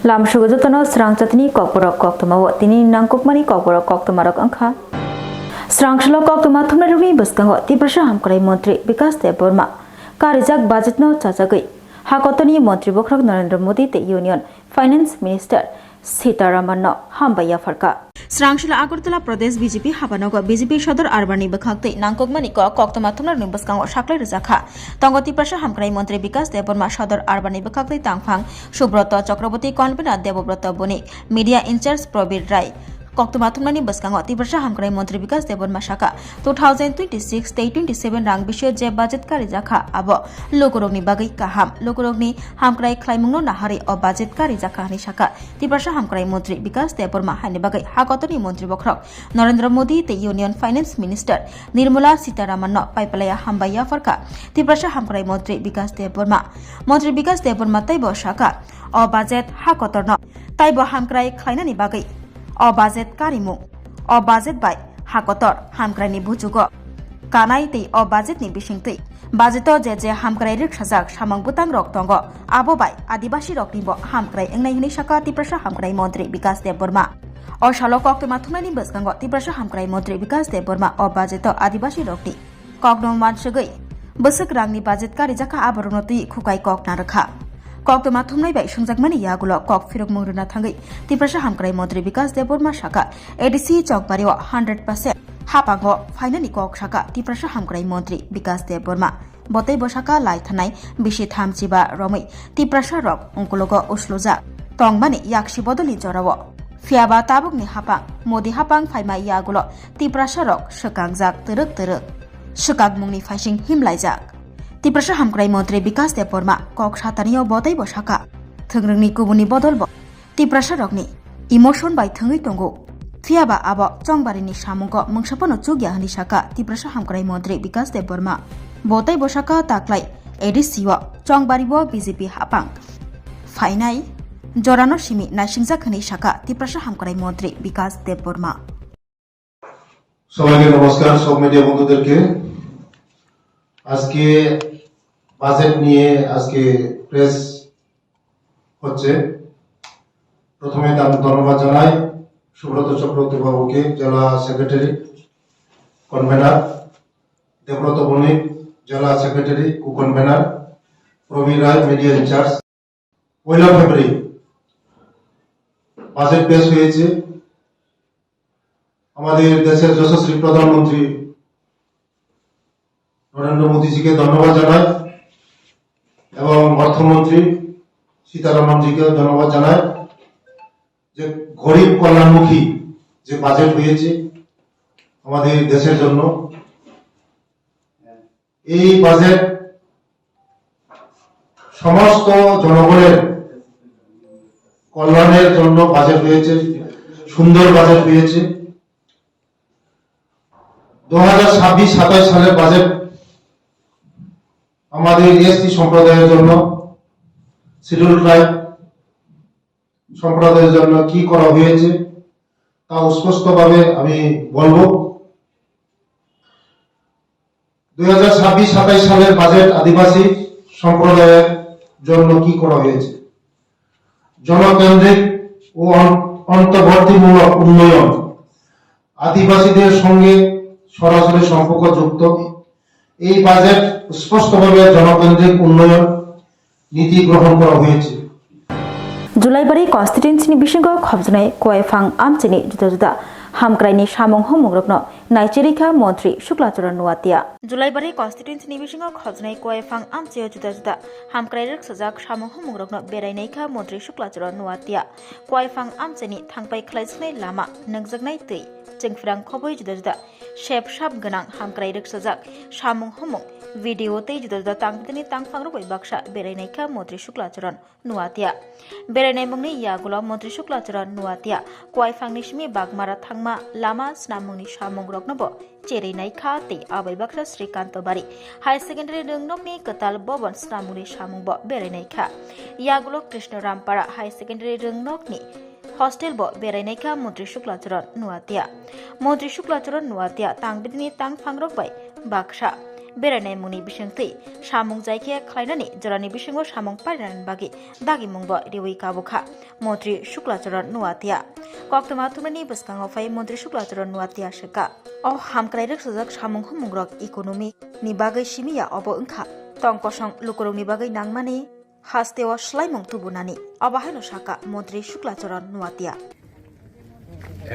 Lam Sugutano Swrangchati Kokborok Koktwma Tini Nangkokmani Kokborok Koktwmarok Angkha Swrangchlo Koktwma Thumnarumi Buskango Tiprasha Hamkrai Montri Bikas de Burma Karijak Budget no Chachagui Hakotoni Montri Bokrak Narendra Modi the Union Finance Minister Sitaraman Hambaya Farka Swrangchlo Agartala Pradesh BJP Habanogo BJP Shodor Arbani Bakhakti Nangkokmani Koktwma Thumnarumi Buskango Shaklai Rizakha Tongoti Prasha Hamkrai Montri Bikas de Burma Shodor Arbani Bakhakti Tangphang Subrata Chakraborty Convener Devobrata Boni Media Incharge Probir Rai Koktwma Thumnani Buskango Tiprasha Hamkrai Montri Bikas de Burma Shaka 2026-27 rang bisyo je budget kari jakha abo lokorogni bagai kaham lokorogni hamkrai khlaimungno nahari o budget kari jakha ni shaka Tiprasha Hamkrai Montri Bikas de Burma hani bagai hakotoni Montri Bokrok Narendra Modi the Union Finance Minister Nirmala Sitaraman no paipalaya hambaya farka Tiprasha Hamkrai Montri Bikas de Burma Montri Bikas de Burma taibo shaka o budget hakotorno taibo hamkrai khlainani bagai o budget karimu o budget bai hakotor hamkrai ni bujugo kanai tei o budget ni bisingtei budgeto je hamkrai riksajak samang butang rok tongo abo bai adibasi rok ni bo hamkrai engnai hini shaka Tiprasha Hamkrai Montri Bikas de Burma o shalo Koktwma Thumnani buskango Tiprasha Hamkrai Montri Bikas de Burma o budgeto adibasi rok ni kokno mansugui busuk rangni budget kari jaka aborno tui khukai kokna rakha Koktwma Thumnai bai sungjakmani yagulo kok firok mungruna thangai Tiprasha Hamkrai Montri Bikas de Burma shaka ADC chokbario 100% hapango finally kok shaka Tiprasha Hamkrai Montri Bikas de Burma botai bosaka lai thanai bishi thamchiba romai Tiprasha rok ungkulogo usloja tongmani yakshi bodoli jorawo fiaba tabukni hapang modi hapang phaima yagulo Tiprasha rok shakangjak teruk shakagmungni phasing himlaijak Tiprasha Hamkrai Montri Bikas de Burma kok satanio botai bosaka thungrungni kubuni bodolbo Tiprasha rokni emotion bai thungai tongo fiaba abo chongbarini samungko mungsapono chugya hani shaka Tiprasha Hamkrai Montri Bikas de Burma botai bosaka taklai ADC wo chongbaribo BJP hapang fainai jorano simi naisingjak hani shaka Tiprasha Hamkrai Montri Bikas de Burma সবাইকে নমস্কার সব media বন্ধুদেরকে আজকে budget নিয়ে আজকে press হচ্ছে প্রথমে ধন্যবাদ জানাই সুব্রত চক্রবর্তী বাবুকে জেলা সেক্রেটারি কনভেনার দেবব্রত বণিক জেলা সেক্রেটারি কো convener Prabir Roy media in charge 1 ফেব্রুয়ারি বাজেট পেশ হয়েছে আমাদের দেশের যশস্বী প্রধানমন্ত্রী নরেন্দ্র মোদীজিকে ধন্যবাদ জানাই এবং অর্থমন্ত্রী সীতারামনজিকে ধন্যবাদ জানাই যে গরিব কল্যাণমুখী যে বাজেট হয়েছে আমাদের দেশের জন্য এই বাজেট সমস্ত জনগণের কল্যাণের জন্য বাজেট হয়েছে সুন্দর বাজেট হয়েছে 2026-27 সালের বাজেট আমাদের এসটি সম্প্রদায়ের জন্য শিডিউল ট্রাইব সম্প্রদায়ের জন্য কি করা হয়েছে তা স্পষ্টভাবে আমি বলবো 2026-27 সালের বাজেট আদিবাসী সম্প্রদায়ের জন্য কি করা হয়েছে জনকেন্দ্রিক ও অন্তর্বর্তীমূলক উন্নয়ন আদিবাসীদের সঙ্গে সরাসরি সম্পর্কযুক্ত এই বাজেট স্পষ্টভাবে জনকেন্দ্রিক উন্নয়ন নীতি গ্রহণ করা হয়েছে Julaibari constituency ni bisingo khobjnai koefang amchini juda hamkraini samung homungrokno naicherika montri Shuklacharan nuatia Julaibari constituency ni bisingo khobjnai koefang amchio juda hamkrairek sajak samung homungrokno berainaika montri Shuklacharan nuatia koefang amchini thangpai khlaijnai lama nangjaknai tei jengfrang khoboi juda shep shap ganang hamkrairek sajak samung homung video tei juda tangtini tangfangroi baksa berainaika montri Shuklacharan nuatia beranai mungni yagulo montri Shuklacharan nuatia koefangni simi bagmara thangma lama snamungni samungroknobo chereinai kha tei abai baksa Srikanto Bari high secondary rungnomni katal bobon snamungni samungbo berainai kha yagulo Krishnorampara high secondary rungnokni hostel bo berainai kha montri Shuklacharan nuatia tangbidini tangfangrok bai baksa बेरायनाय मुंनि बिसंथि सामुं जायखिया खालायनानै जरानि बिसंआव सामुं पारिनायनि बागै दागि मुंबो रेवै काबुखा मन्त्रि शुक्लाचरण नुवातिया कक्तमा थुमनि बसकांआव फाय मन्त्रि शुक्लाचरण नुवातिया शेका अ हामक्राय रखसजक सामुं हुमुंग्रक economy नि बागै सिमिया अबो ओंखा तंकसं लुकुरंनि बागै नांमाने हास्तेव स्लाइमुं तुबुनानि अबाहायनो शाका मन्त्रि शुक्लाचरण नुवातिया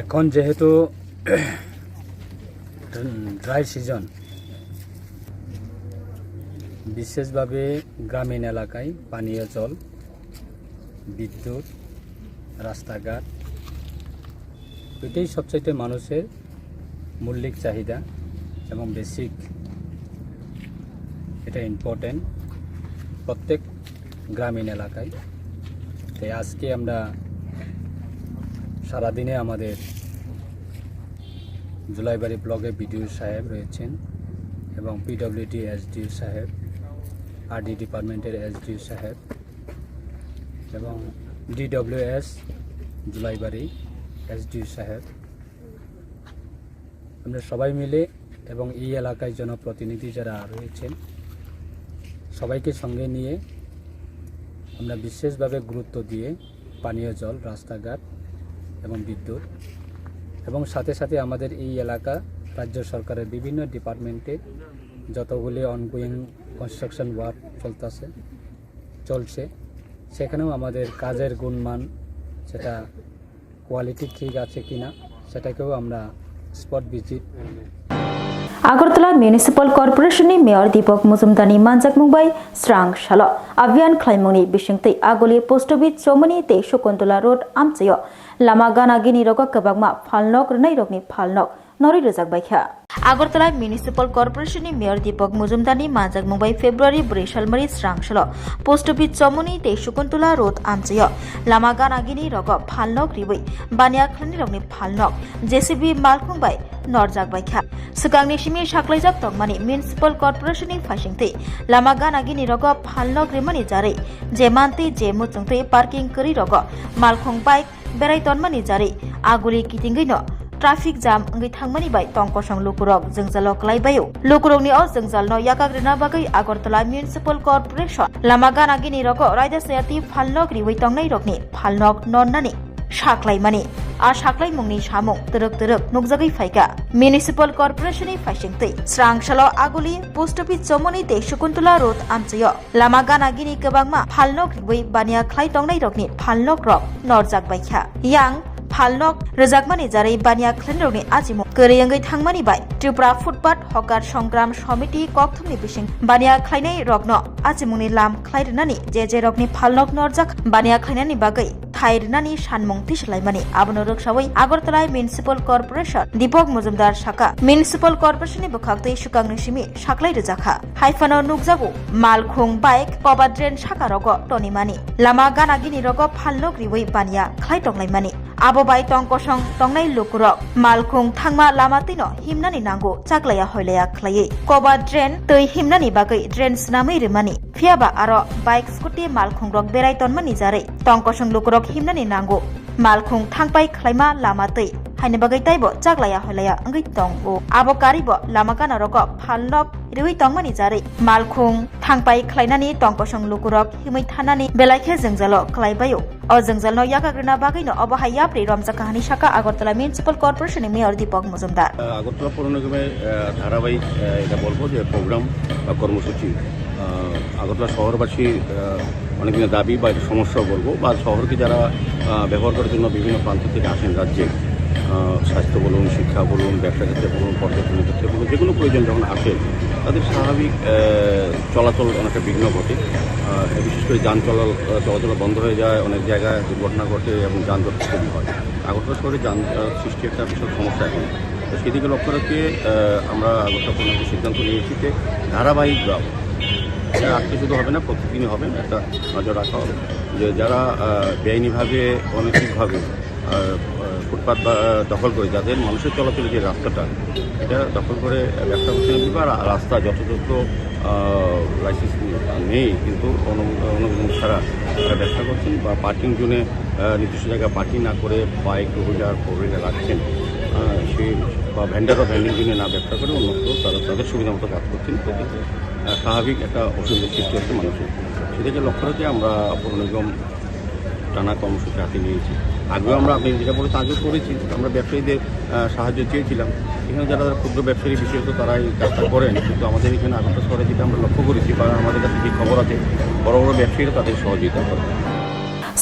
এখন যেহেতু ড্রাই সিজন বিশেষভাবে গ্রামীণ এলাকায় পানীয় জল বিদ্যুৎ রাস্তাঘাট এটাই সবচাইতে মানুষের মৌলিক চাহিদা এবং বেসিক এটা ইম্পর্টেন্ট প্রত্যেক গ্রামীণ এলাকায় তাই আজকে আমরা সারাদিনে আমাদের জুলাইবাড়ি ব্লকে বিডিও সাহেব রয়েছেন এবং পিডব্লিউডি এসডিও সাহেব আরডি ডিপার্টমেন্টের এসডিও সাহেব এবং ডিডব্লিউএস জুলাইবাড়ি এসডিও সাহেব আমরা সবাই মিলে এবং এই এলাকায় জনপ্রতিনিধি যারা রয়েছেন সবাইকে সঙ্গে নিয়ে আমরা বিশেষভাবে গুরুত্ব দিয়ে পানীয় জল রাস্তাঘাট এবং বিদ্যুৎ এবং সাথে সাথে আমাদের এই এলাকা রাজ্য সরকারের বিভিন্ন ডিপার্টমেন্টে যতগুলি অনগোয়িং কনস্ট্রাকশন ওয়ার্ক চলছে সেখানেও আমাদের কাজের গুণমান সেটা কোয়ালিটি ঠিক আছে কিনা সেটাকেও আমরা স্পট ভিজিট আগরতলা মিউনিসিপাল কর্পোরেশननि मेयर दीपक मुजुमदारनि मानजाक मुंबाई स्रांगशाला अभियान खालामनायनि बिसंथि आगोलि पोस्ट अफिस चौमनि ते शकुन्तला रोड आमचायाव लामा गानागिनि रग गोबांमा फालनक रनाय रगनि फालनक नरि रोजाक बायखा আগরতলা মিউনিসিপাল কর্পোরেশনनि मेयर दीपक मुजुमदारनि मानजाक मुंबाई फेब्रुवारि 4 सालमारि स्रांगशाला पोस्ट अफिस चौमनि ते शकुन्तला रोड आमचायाव लामा गानागिनि रग फालनक रिबै बानिया खालामनि रगनि फालनक जेसीबी मालखुंबाय नरजाक बायखा सिगांनि सिमि साख्लायजाक तंमानि मिउनिसिपाल कर्पोरेशननि फाइसिंथि लामा गानागिनि रग फालनक रिमानि जारै जेमानति जे मुचुंथि पार्किं करि रग मालखुं बाइक बेराय तनमानि जारै आगुलि किथिंगैनो ट्राफिक जाम अंगै थांमानि बाय तंकसं लुकुरक जोंजाल क्लाइबायो लुकुरकनि अ जोंजालनो याकाग्रेना बागै आगरतला म्युनिसिपल कॉर्पोरेशन लामा गानागिनि रग रायदा सयाति फालनक रिवै तंनाय रगनि फालनक नननानि साख्लायमानि आ साख्लाय मुंनि सामुं तरक तरक नुकजागै फायगा म्युनिसिपल कॉर्पोरेशननि फाइसिंथि स्रांगशाला आगुलि पोस्ट अफिस चौमनि ते शकुन्तला रोड आमचायाव लामा गानागिनि गोबांमा फालनक रिवै बानिया ख्लाय तंनाय रगनि फालनक रग नरजाक बायखा यां फालनक रोजाकमानि जारै बानिया ख्लेनरनि आजिमु गोरैयंगै थांमानि बाय त्रिपुरा फुटपाथ हकार संग्राम समिति कक्तमनि बिसिं बानिया ख्लायनाय रगन आजिमुनि लाम ख्लायरनानि जे रगनि फालनक नरजाक बानिया ख्लायनानि बागै थायरनानि सानमुं तिसलायमानि आबनो रोखसावै आगरतला म्युनिसिपाल कॉर्पोरेशन दीपक मुजुमदार शाखा म्युनिसिपाल कॉर्पोरेशननि बखाक्तै सुकांनि सिमि साख्लाय रोजाखा हाइफानो नुकजागु मालखुं बाइक पबा ड्रेन शाखा रग टनिमानि लामा गानागिनि रग फालनक रिवै बानिया ख्लाय टंलायमानि आबो बाय तंकसं तंनाय लुकुरक मालखुं थांमा लामा तैनो हिमनानि नांगौ चाग्लाया हयलाया ख्लायै कबा ड्रेन तै हिमनानि बागै ड्रेन स्नामै रिमानि फियाबा आरो बाइक स्कुटी मालखुं रग बेराय तनमानि जारै तंकसं लुकुरक हिमनानि नांगौ मालखुं थांबाय ख्लायमा लामा तै हायनो बागै ताइबो चाग्लाया हयलाया अंगै तंगो आबो कारिबो लामा गाना रग फालनक रिवै तंमानि जारै मालखुं थांबाय ख्लायनानि तंकसं लुकुरक हिमै थानानि बेलायखे जोंजाल ख्लायबायो अ जोंजालनो याकाग्रेना बागैनो अबहाया प्रि रमजा काहानि शाखा আগরতলা মিউনিসিপাল কর্পোরেশনের মেয়র দীপক মুজুমদার আগরতলা পৌর নিগমের ধারাবাহিক এটা বলবো যে প্রোগ্রাম বা কর্মসূচি আগরতলা শহরবাসীর অনেক দিনের দাবি বা সমস্যা বলবো বা শহরকে যারা ব্যবহার করার জন্য বিভিন্ন প্রান্ত থেকে আসেন রাজ্যে স্বাস্থ্য বলুন শিক্ষা বলুন ব্যবসা ক্ষেত্রে বলুন পর্যটনের ক্ষেত্রে বলুন যে কোনো প্রয়োজন যখন আসে তাদের স্বাভাবিক চলাচল অনেকটা বিঘ্ন ঘটে বিশেষ করে যান চলাচল বন্ধ হয়ে যায় অনেক জায়গায় দুর্ঘটনা ঘটে এবং যানজট তৈরি হয় আগরতলা শহরে যান সৃষ্টি একটা বিশাল সমস্যা এখন তো সেদিকে লক্ষ্য রেখে আমরা আগরতলা পৌরসভার সিদ্ধান্ত নিয়েছি যে ধারাবাহিকভাবে এটা আজকে শুধু হবে না প্রতিদিনই হবে একটা নজর রাখা হবে যে যারা বেআইনিভাবে অনৈতিকভাবে ফুটপাত বা দখল করে যাদের মানুষের চলাচলের যে রাস্তাটা এটা দখল করে ব্যবসা করতে বা রাস্তা যথাযথ লাইসেন্স নেই কিন্তু অনুমোদন ছাড়া তারা ব্যবসা করছেন বা পার্কিং জোনে নির্দিষ্ট জায়গায় পার্কিং না করে bike two wheeler four wheeler রাখছেন, সে বা ভ্যান্ডার বা ভ্যান্ডিং জোনে না ব্যবসা করে অন্যত্র তারা তাদের সুবিধা মতো কাজ করছেন, সেক্ষেত্রে স্বাভাবিক একটা অসুবিধার সৃষ্টি হচ্ছে মানুষের। সেটাকে লক্ষ্য রেখে আমরা পৌর নিগম টানা কর্মসূচি হাতে নিয়েছি। আগেও আমরা আপনি যেটা বলেছেন আগেও করেছি, আমরা ব্যবসায়ীদের সাহায্য চেয়েছিলাম। এখানে যারা ক্ষুদ্র ব্যবসায়ী বিশেষত তারা এই কাজটা করেন, কিন্তু আমাদের এখানে আগরতলা শহরে যেটা আমরা লক্ষ্য করেছি বা আমাদের কাছে যে খবর আছে, বড় বড় ব্যবসায়ীরা তাদের সহযোগিতা করেন।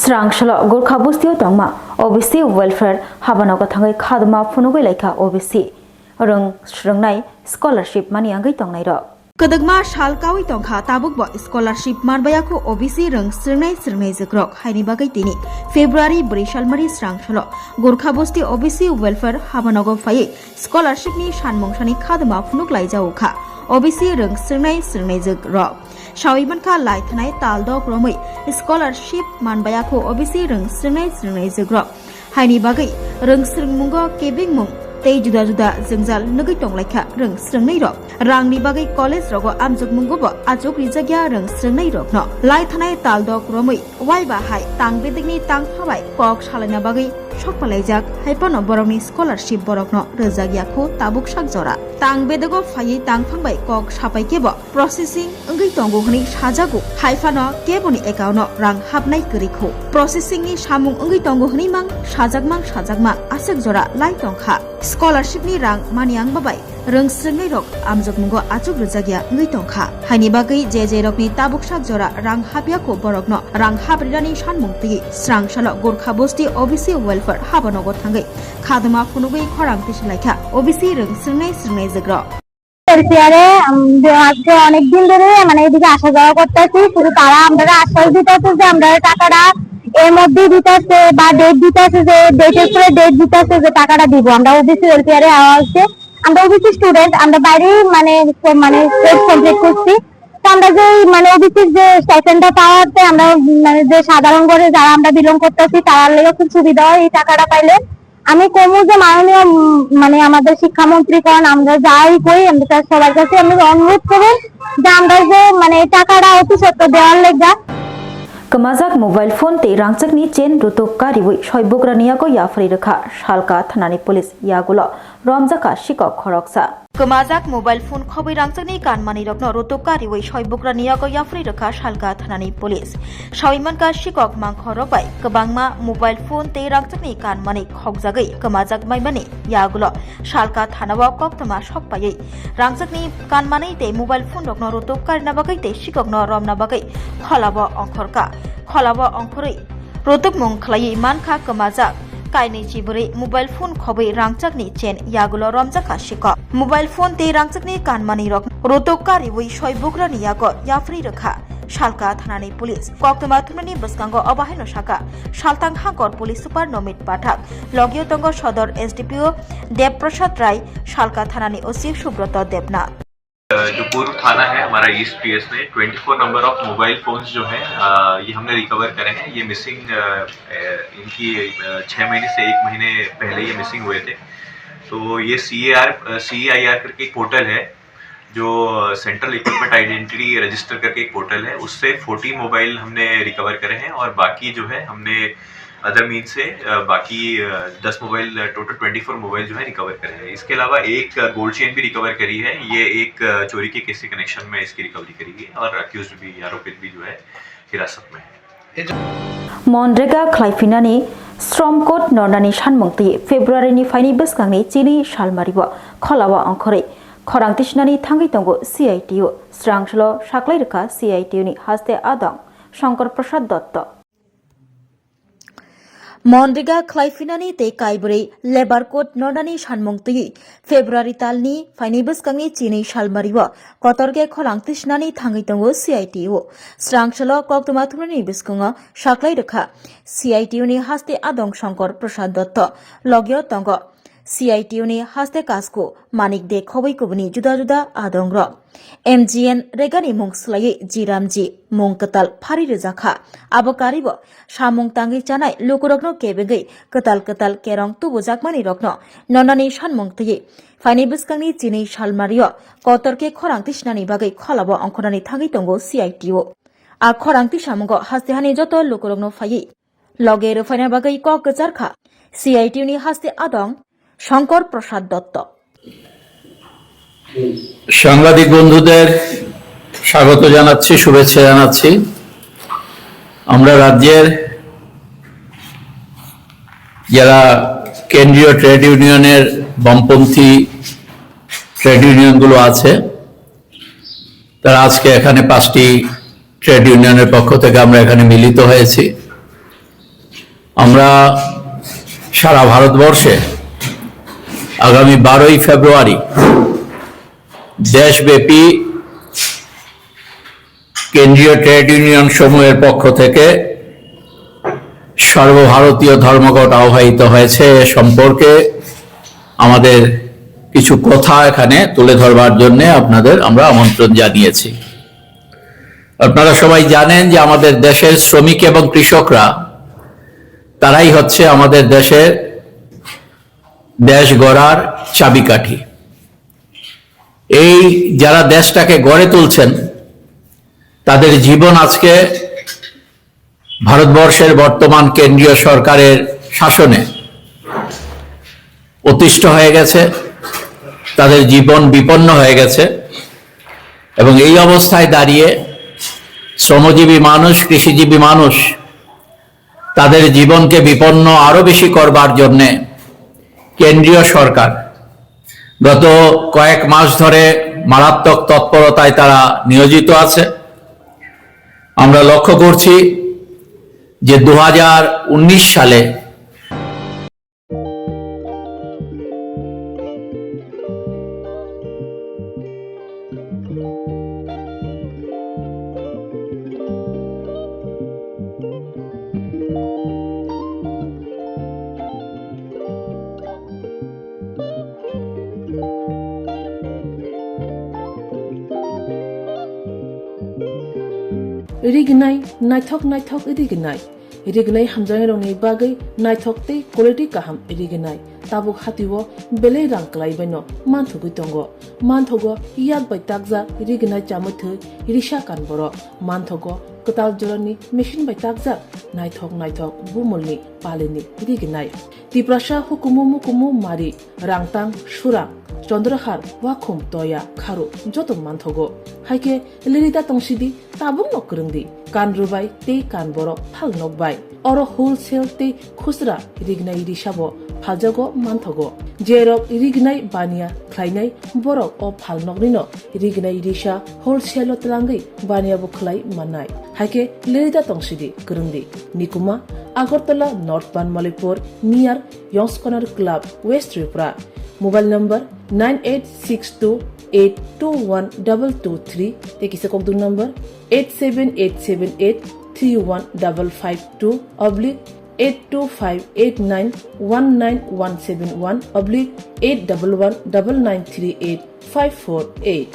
Swrangchati Gorkha Bustio Tongma OBC Welfare Habanoga Thangai Khadma Phunugoi Laika OBC Rung Swrangnai Scholarship Mani Angai Tongnai Ro Kadagma Shalkawi Tongkha Tabukbo Scholarship Marbayako OBC Rung Swrangnai Zagrok Haini Bagai Tini February Brishalmari Swrangchati Gorkha Bustio OBC Welfare Habanoga Faye Scholarship Ni Shanmongshani Khadma Phunuglai Jauka OBC Rung Swrangnai Zagrok Shawimanka Laithanai Taldok Romai Scholarship Manbayako OBC Rung Swrangnai Zagrok Haini Bagai Rung Swrangmungo Kebing Mung Tei juda-juda Zengzal Nagai Tonglaika Rung Swrangnai Rok Rangni Bagai College Rogo Amjuk Mungobo Ajok Rizagya Rung Swrangnai Rok No Laithanai Taldok Romai Waiba Hai Tangbedegni Tangthabai Kok Shalana Bagai Shokpalaijak Haipano Borokni Scholarship Borokno Rezagyako Tabuk Sakjora Tangbedego Fayi Tangphangbai Kok Sapaikebo Processing Ngai Tongo Hni Sajago Haifano Keboni Account Rang Habnai Kerikho Processing ni Samung Ngai Tongo Hni Mang Sajakma Asakjora Lai Tongkha Scholarship ni Rang Maniang Babai Rung Swrangnai Rok Amjuk Mungo Achuk Rujagya Ngai Tongkha Haini Bagai JJ Rokni Tabuk Sakjora Rang Habyako Borokno Rang Habrirani Shanmung Tigi Swrangchati Gorkha Busti OBC Welfare Habanogo Thangai Khadma Phunugoi Khorang Tislaika OBC Rung Swrangnai Zagrok এলপিআরে আজকে অনেকদিন ধরে মানে এদিকে আসা যাওয়া করতেছি, শুধু তারা আমরা আশ্বাস দিতেছে যে আমরা টাকাটা এর মধ্যেই দিতেছে বা ডেট দিতেছে, যে ডেটের পরে ডেট দিতেছে যে টাকাটা দিব। আমরা ওবিসি এলপিআরে আসছে, আমরা ওবিসি স্টুডেন্ট, আমরা বাইরে মানে কোর্স কমপ্লিট করছি। তো আমরা যে মানে ওবিসির যে স্টাইপেন্ডটা পাওয়াতে আমরা মানে যে সাধারণ ঘরে যারা আমরা বিলং করতেছি তার লেগে খুব সুবিধা হয় এই টাকাটা পাইলে। আমি কমু যে মাননীয় মানে আমাদের শিক্ষামন্ত্রী করেন, আমরা যাই করি আমরা সবার কাছে আমি অনুরোধ করব যে আমরা যে মানে টাকাটা অতি সত্য দেওয়ার লেগা Kamazak mobile phone te rangchakni chain rutuk kariwi soibograniako yafri rekha Shalka thanani police yagulo romjaka sikok khoroksa Kamazak mobile phone khobai rangchakni kanmani rokno rutuk kariwi soibograniako yafri rekha Shalka thanani police Shawimanka sikok mangkhorobai kabangma mobile phone te rangchakni kanmani khokjagai Kamazak maimani yagulo Shalka thanawa Koktwma sokpai rangchakni kanmani te mobile phone rokno rutuk karina bagai te sikokno romna bagai kholabo ongkhorka Kholabo Ongkhorei Rotuk Mung Khlai Mankha Kamajak Kainai Chiburi Mobile Phone Khobai Rangchakni Chain Yagulo Romjaka Shika Mobile Phone Te Rangchakni Kanmani Rok Rotuk Kariwi Soibugrani Yago Yafri Rekha Shalka Thanani Police Koktwma Thumani Baskango Abahino Shaka Shaltang Hangor Police Super Nomit Pathak Logio Tongo Shodor SDPO Dev Prasad Rai Shalka Thanani OC Subroto Debnath जो पूर्व थाना है हमारा east PS में 24 number of mobile phones जो हैं ये हमने रिकवर करे हैं। ये मिसिंग इनकी 6 महीने से 1 महीने पहले ये मिसिंग हुए थे। तो ये CAIR करके एक पोर्टल है जो सेंट्रल इक्विपमेंट आइडेंटिटी रजिस्टर करके एक पोर्टल है, उससे 40 मोबाइल हमने रिकवर करे हैं और बाकी जो है हमने अदर मीन से बाकी 10 मोबाइल टोटल 24 मोबाइल जो है रिकवर करे हैं। इसके अलावा एक गोल्ड चेन भी रिकवर करी है, ये एक चोरी के केस के कनेक्शन में इसकी रिकवरी करी है और अक्यूज्ड भी आरोपित भी जो है हिरासत में है। Monrega Klaifinani Stromkot Nordani Shanmungti February ni Faini Baskangni Chini Shalmaribo Kholawa Ongkhorei Khorang Tishnani Thangai Tongo CITU Swrangchati Shaklai Rekha CITU ni Haste Adong Shankar Prasad Dotto Monrega Klaifinani te Kaiburi Labor Code Nordani Shanmungti February Talni Faini Baskangni Chini Shalmaribo Kotorge Khorang Tishnani Thangai Tongo CITU Swrangchati Koktwma Thumani Baskango Shaklai Rekha CITU ni Haste Adong Shankar Prasad Dotto Logio Tongo CITU ni Haste Kasko Manik de Khobai Kubni Juda Juda Adongro MGN Regani Mungslai Jiramji Mungkatal Phari Rezakha Abokaribo Shamung Tangi Chanai Lukurokno Kebegai Katal Kerong Tubu Jakmani Rokno Nonani Shanmungti Faini Baskangni Chini Shalmario Kotorke Khorang Tishnani Bagai Kholabo Ongkhorani Thangai Tongo CITU খরাংti samungo haste hani joto lokorokno phai loge rofainar bagai kok gecharkha CITU ni haste adong Shankar প্রসাদ দত্ত। সাংবাদিক বন্ধুদের স্বাগত জানাচ্ছি, শুভেচ্ছা জানাচ্ছি। আমরা রাজ্যের যারা কেন্দ্রীয় ট্রেড ইউনিয়নের বামপন্থী ট্রেড ইউনিয়নগুলো আছে, তারা আজকে এখানে 5টি ট্রেড ইউনিয়নের পক্ষ থেকে আমরা এখানে মিলিত হয়েছি। আমরা সারা ভারতবর্ষে আগামী 12ই ফেব্রুয়ারি দেশব্যাপী কেন্দ্রীয় ট্রেড ইউনিয়ন সমূহের পক্ষ থেকে সর্বভারতীয় ধর্মঘট আহ্বায়িত হয়েছে। এ সম্পর্কে আমাদের কিছু কথা এখানে তুলে ধরবার জন্য আপনাদের আমরা আমন্ত্রণ জানিয়েছি। আপনারা সবাই জানেন যে আমাদের দেশের শ্রমিক এবং কৃষকরা তারাই হচ্ছে আমাদের দেশ গড়ার চাবিকাঠি। এই যারা দেশটাকে গড়ে তুলছেন তাদের জীবন আজকে ভারতবর্ষের বর্তমান কেন্দ্রীয় সরকারের শাসনে অতিষ্ঠ হয়ে গেছে, তাদের জীবন বিপন্ন হয়ে গেছে। এবং এই অবস্থায় দাঁড়িয়ে শ্রমজীবী মানুষ, কৃষিজীবী মানুষ তাদের জীবনকে বিপন্ন আরো বেশি করবার জন্যে কেন্দ্রীয় সরকার গত কয়েক মাস ধরে মারাত্মক তৎপরতায় তারা নিয়োজিত আছে। আমরা লক্ষ্য করছি যে 2019 সালে रिगनाय नायथक रिगनाय हामजानाय रंनि बागै नायथकतै क्वालिटी गाहाम रिगनाय ताबुक हातिव बेले रां क्लाइबायनो मानथुगै दंगो मानथगो याक बाय ताकजा रिगनाय चामथो रिसा कानबरो मानथगो कताल जरानि मेशिन बाय ताकजा नायथक बुमलनि पालिनि रिगनाय तिप्रासा हुकुमु मारि रांतां सुरां चंद्रहार वाखुम तया खारु जतो मानथगो हाइके लिरिदा तंसिदि ताबुक नकरंदि कानरुबाय ते कानबरो फाल नकबाय अरो होलसेल ते खुसरा रिगनाय रिसाबो फालजागो मानथगो जेरक रिगनाय बानिया ख्लायनाय बरक अ फाल नकनिनो रिगनाय रिसा होलसेल तलांगै बानियाबो खलाय माननाय हाइके लिरिदा तंसिदि करंदि निकुमा Agartala north Banamalipur near young's corner club west Tripura mobile number 9862821223 ते किसे कोकदुन नंबर 87878315552 82589191171 8119938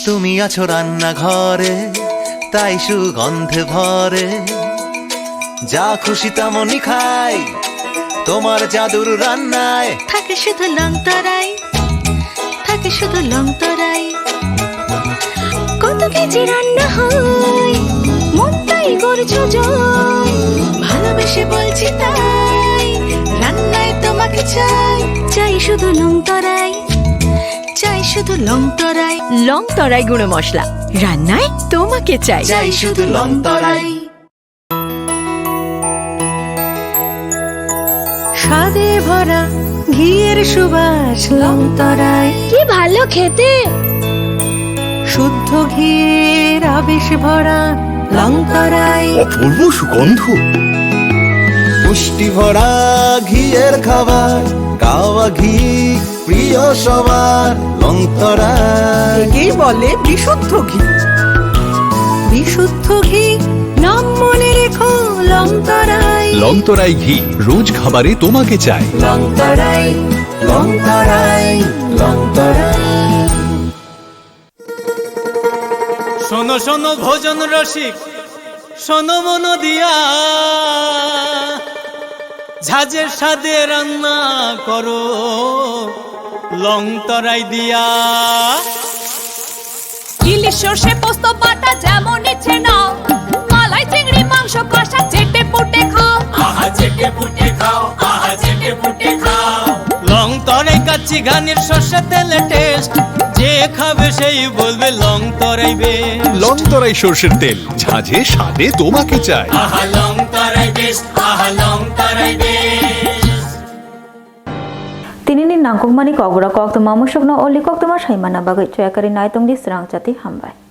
তুমি আছো রান্না ঘরে তাই সুগন্ধে ভরে যা খুশি তেমনই খাই তোমার জাদুর রান্নায় থাকে শুধু লং তরাই কত কেজি রান্না হয় মন তাই করছো জয় ভালোবেসে বলছি তাই রান্নায় তোমাকে চাই শুধু লং তরাই গুঁড়ো মশলা রান্নায় তোমাকে চাই শুধু লং তরাই স্বাদে ভরা ঘিয়ের সুবাস লং তরাই কি ভালো খেতে শুদ্ধ ঘিয়ের আবেশ ভরা লং তরাই অপূর্ব সুগন্ধ পুষ্টি ভরা ঘিয়ের খাবার গাওয়া ঘি প্রিয় সবার লং তরাই কে বলে বিশুদ্ধ ঘি নাম মনে রেখো লং তরাই ঘি রোজ খাবারে তোমাকে চাই লং তরাই শোনো শোনো ভোজন রসিক শোনো মন দিয়া ঝাঁঝের স্বাদে রান্না করো লং তরাই দিয়া ইলিশ সর্ষে পোস্ত বাটা যেমন ইচ্ছে নাও মালাই চিংড়ি মাংস কষা চেটে পুটে খাও আহা চেটে পুটে খাও আহা চেটে পুটে খাও লং তরাই কাচ্চি ঘানির সর্ষে তেলে টেস্ট যে খাবে সেই বলবে লং তরাই বেশ লং তরাই সর্ষের তেল ঝাঁঝে স্বাদে তোমাকে চাই আহা লং তরাই বেশ আহা লং তরাই বেশ Tininin nangkong mani Kokborok Koktwma musukno oli Koktwma saimana bagai cuakari naitung di Swrangchati hambai.